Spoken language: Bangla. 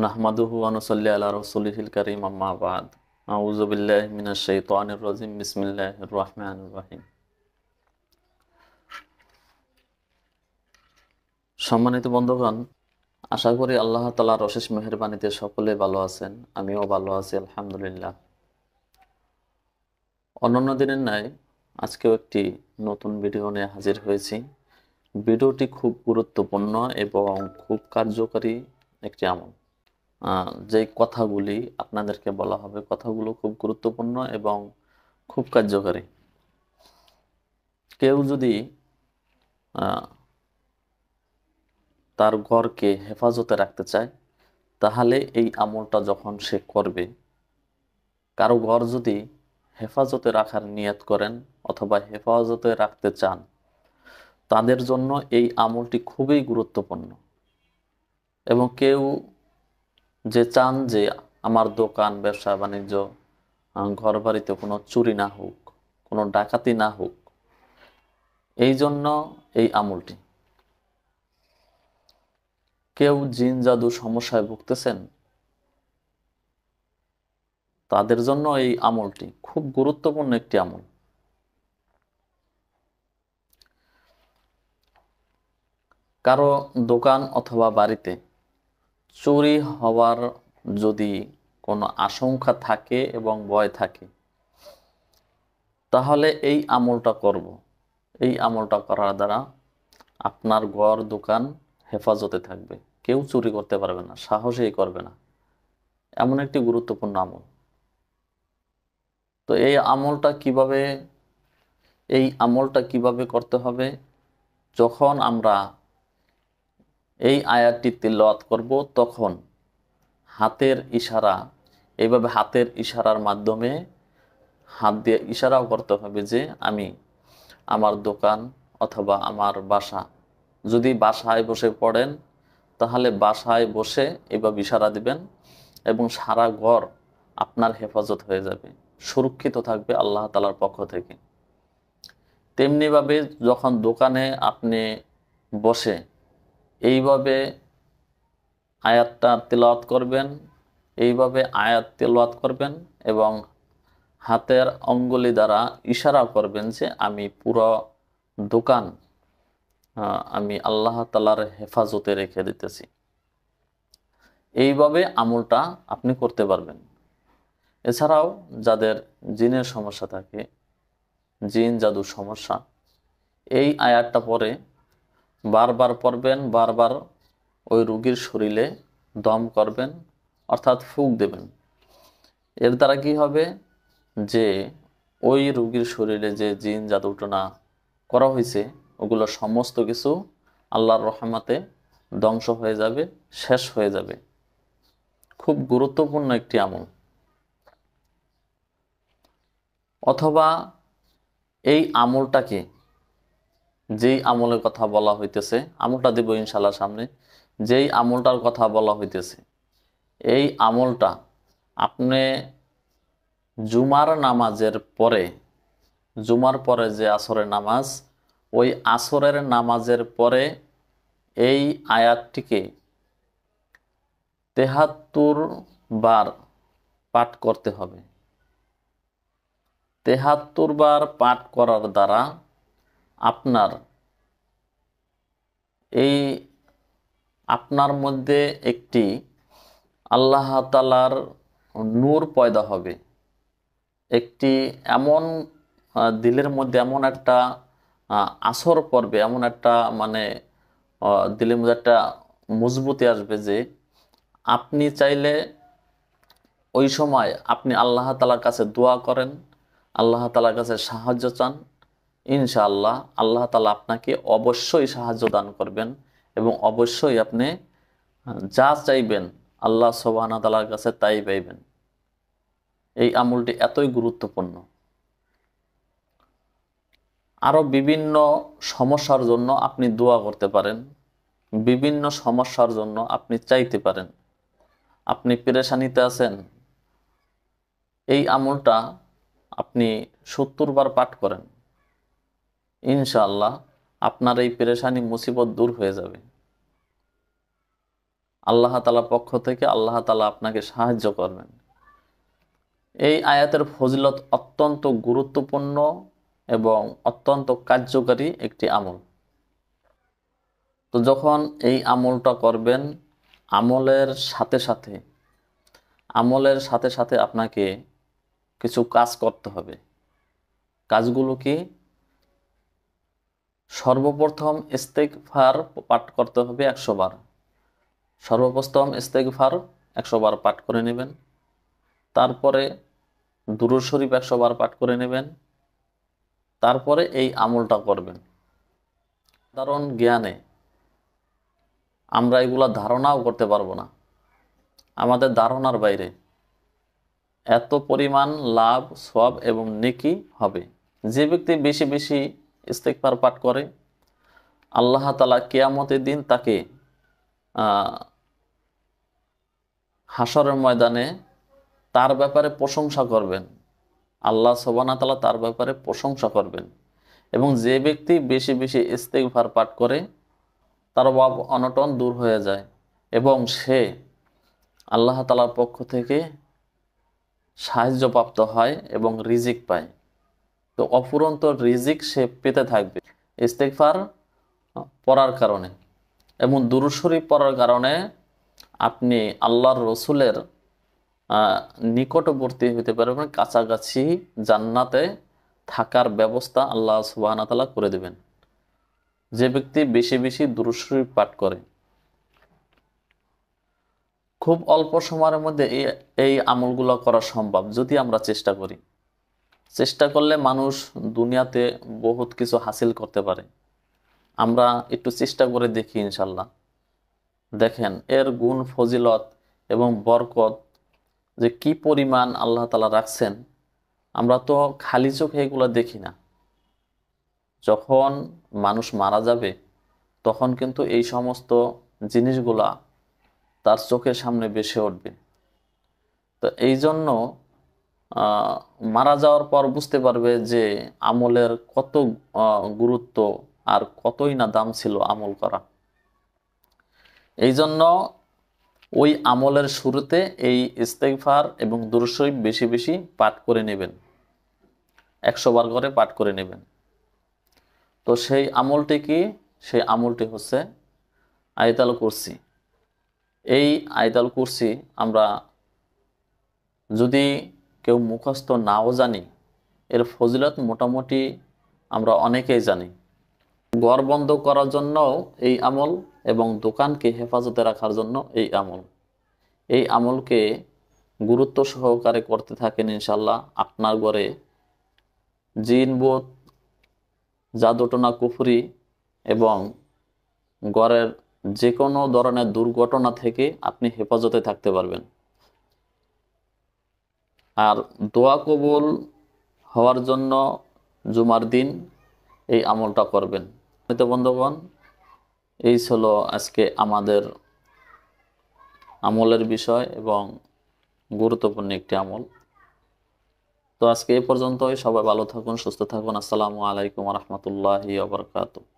নাহমাদুহু ওয়া নুসাল্লি আলা রাসূলিহিল কারীম আম্মা বাদ। আউযু বিল্লাহি মিনাশ শাইতানির রাজিম। বিসমিল্লাহির রাহমানির রাহিম। সম্মানিত বন্ধুগণ, আশা করি আল্লাহ তাআলার অশেষ মেহেরবানিতে সকলে ভালো আছেন। আমিও ভালো আছি আলহামদুলিল্লাহ। অন্যান্য দিনের ন্যায় আজকেও একটি নতুন ভিডিও নিয়ে হাজির হয়েছি। ভিডিওটি খুব গুরুত্বপূর্ণ এবং খুব কার্যকরী একটি আমল। যে কথাগুলি আপনাদেরকে বলা হবে, কথাগুলো খুব গুরুত্বপূর্ণ এবং খুব কার্যকরী। কেউ যদি তার ঘরকে হেফাজতে রাখতে চায়, তাহলে এই আমলটা যখন সে করবে, কারো ঘর যদি হেফাজতে রাখার নিয়ত করেন অথবা হেফাজতে রাখতে চান, তাদের জন্য এই আমলটি খুবই গুরুত্বপূর্ণ। এবং কেউ যে চান যে আমার দোকান, ব্যবসা বাণিজ্য, ঘর বাড়িতে কোনো চুরি না হোক, কোনো ডাকাতি না হোক, এই জন্য এই আমলটি। কেউ জিন জাদু সমস্যায় ভুগতেছেন, তাদের জন্য এই আমলটি খুব গুরুত্বপূর্ণ একটি আমল। কারো দোকান অথবা বাড়িতে চুরি হওয়ার যদি কোনো আশঙ্কা থাকে এবং ভয় থাকে, তাহলে এই আমলটা করব। এই আমলটা করার দ্বারা আপনার ঘর দোকান হেফাজতে থাকবে, কেউ চুরি করতে পারবে না, সাহসেই করবে না। এমন একটি গুরুত্বপূর্ণ আমল। তো এই আমলটা কিভাবে করতে হবে? যখন আমরা এই আয়াতটি তিলাওয়াত করব, তখন হাতের ইশারা, এইভাবে হাতের ইশারার মাধ্যমে হাত দিয়ে ইশারাও করতে হবে যে আমি আমার দোকান অথবা আমার বাসা, যদি বাসায় বসে পড়েন তাহলে বাসায় বসে এভাবে ইশারা দিবেন এবং সারা ঘর আপনার হেফাজত হয়ে যাবে, সুরক্ষিত থাকবে আল্লাহ তাআলার পক্ষ থেকে। তেমনিভাবে যখন দোকানে আপনি বসে এইভাবে আয়াতটা তেলাওয়াত করবেন, এইভাবে আয়াত তেলাওয়াত করবেন এবং হাতের অঙ্গুলি দ্বারা ইশারা করবেন যে আমি পুরো দোকান আমি আল্লাহ তাআলার হেফাজতে রেখে দিতেছি। এইভাবে আমলটা আপনি করতে পারবেন। এছাড়াও যাদের জিনের সমস্যা থাকে, জিন জাদু সমস্যা, এই আয়াতটা পরে বারবার পড়বেন, বারবার ওই রোগীর শরীরে দম করবেন, অর্থাৎ ফুঁক দেবেন। এর দ্বারা কি হবে যে ওই রোগীর শরীরে যে জিন জাদুটনা করা হয়েছে, ওগুলো সমস্ত কিছু আল্লাহর রহমতে ধ্বংস হয়ে যাবে, শেষ হয়ে যাবে। খুব গুরুত্বপূর্ণ একটি আমল। অথবা এই আমলটাকে, যেই আমলের কথা বলা হইতেছে, আমলটা দেব ইনশাআল্লাহ সামনে, যেই আমলটার কথা বলা হইতেছে, এই আমলটা আপনি জুমার নামাজের পরে, জুমার পরে যে আসরের নামাজ, ওই আসরের নামাজের পরে এই আয়াতটিকে ৭৩ বার পাঠ করতে হবে। ৭৩ বার পাঠ করার দ্বারা আপনার মধ্যে একটি আল্লাহ তাআলার নূর পয়দা হবে। একটি এমন দিলের মধ্যে এমন একটা আসর পড়বে, এমন একটা দিলের মধ্যে একটা মজবুতি আসবে যে আপনি চাইলে ওই সময় আপনি আল্লাহ তাআলার কাছে দোয়া করেন, আল্লাহ তাআলার কাছে সাহায্য চান, ইনশাআল্লাহ আল্লাহ তাআলা আপনাকে অবশ্যই সাহায্য দান করবেন এবং অবশ্যই আপনি যা চাইবেন আল্লাহ সুবহানাহু ওয়া তাআলার কাছে তাই পাইবেন। এই আমলটি এতই গুরুত্বপূর্ণ। আরও বিভিন্ন সমস্যার জন্য আপনি দোয়া করতে পারেন, বিভিন্ন সমস্যার জন্য আপনি চাইতে পারেন। আপনি পেরেশানিতে আছেন, এই আমলটা আপনি ৭০ বার পাঠ করেন, ইনশাআল্লাহ আপনার এই পেরেশানি মুসিবত দূর হয়ে যাবে। আল্লাহ তাআলার পক্ষ থেকে আল্লাহ তাআলা আপনাকে সাহায্য করবেন। এই আয়াতের ফজিলত অত্যন্ত গুরুত্বপূর্ণ এবং অত্যন্ত কার্যকারী একটি আমল। তো যখন এই আমলটা করবেন, আমলের সাথে সাথে আপনাকে কিছু কাজ করতে হবে। কাজগুলো কি? সর্বপ্রথম ইস্তেগফার পাঠ করতে হবে 100 বার। সর্বপ্রথম ইস্তেগফার 100 বার পাঠ করে নেবেন। তারপরে দুরূদ শরীফ 100 বার পাঠ করে নেবেন। তারপরে এই আমলটা করবেন। সাধারণ জ্ঞানে আমরা এগুলা ধারণাও করতে পারবো না, আমাদের ধারণার বাইরে। এত পরিমাণ লাভ, সওয়াব এবং নেকি হবে। যে ব্যক্তি বেশি বেশি ইস্তেগফার পাঠ করে, আল্লাহ তাআলা কিয়ামতের দিন তাকে হাসরের ময়দানে তার ব্যাপারে প্রশংসা করবেন। আল্লাহ সুবহানাহু ওয়া তাআলা তার ব্যাপারে প্রশংসা করবেন। এবং যে ব্যক্তি বেশি বেশি ইস্তেগফার পাঠ করে, তার অভাব অনটন দূর হয়ে যায় এবং সে আল্লাহ তাআলার পক্ষ থেকে সাহায্যপ্রাপ্ত হয় এবং রিজিক পায়। তো অফুরন্ত রিজিক সে পেতে থাকবে ইস্তেগফার পড়ার কারণে। এবং দুরূদ শরীফ পড়ার কারণে আপনি আল্লাহর রসুলের নিকটবর্তী হতে পারবেন, কাছাকাছি জান্নাতে থাকার ব্যবস্থা আল্লাহ সুবহানাহু ওয়া তাআলা করে দেবেন যে ব্যক্তি বেশি বেশি দুরূদ শরীফ পাঠ করে। খুব অল্প সময়ের মধ্যে এই আমলগুলো করা সম্ভব যদি আমরা চেষ্টা করি। চেষ্টা করলে মানুষ দুনিয়াতে বহুত কিছু হাসিল করতে পারে। আমরা একটু চেষ্টা করে দেখি, ইনশাল্লাহ। দেখেন এর গুণ, ফজিলত এবং বরকত যে কি পরিমাণ আল্লাহ তাআলা রাখছেন, আমরা তো খালি চোখে এগুলো দেখি না। যখন মানুষ মারা যাবে তখন কিন্তু এই সমস্ত জিনিসগুলা তার চোখের সামনে ভেসে উঠবে। তো এই জন্য মারা যাওয়ার পর বুঝতে পারবে যে আমলের কত গুরুত্ব আর কতই না দাম ছিল আমল করা। এই জন্য ওই আমলের শুরুতে এই ইস্তেগফার এবং দুরূদ শরীফ বেশি বেশি পাঠ করে নেবেন, 100 বার করে পাঠ করে নেবেন। তো সেই আমলটি কি? সেই আমলটি হচ্ছে আয়াতুল কুরসি। এই আয়াতুল কুরসি আমরা যদি কেউ মুখস্থ নাও জানি, এর ফজিলত মোটামুটি আমরা অনেকেই জানি। ঘর বন্ধ করার জন্য এই আমল এবং দোকানকে হেফাজতে রাখার জন্য এই আমল। এই আমলকে গুরুত্ব সহকারে করতে থাকেন, ইনশাল্লাহ আপনার ঘরে জিন, ভূত, জাদুটোনা, কুফরি এবং ঘরের যে কোনো ধরনের দুর্ঘটনা থেকে আপনি হেফাজতে থাকতে পারবেন। আর দোয়া কবুল হওয়ার জন্য জুমার দিন এই আমলটা করবেন। তো বন্ধুগণ, এই ছিল আজকে আমাদের আমলের বিষয় এবং গুরুত্বপূর্ণ একটি আমল। তো আজকে এই পর্যন্তই। সবাই ভালো থাকুন, সুস্থ থাকুন। আসসালামু আলাইকুম ওয়া রাহমাতুল্লাহি ওয়া বারাকাতুহু।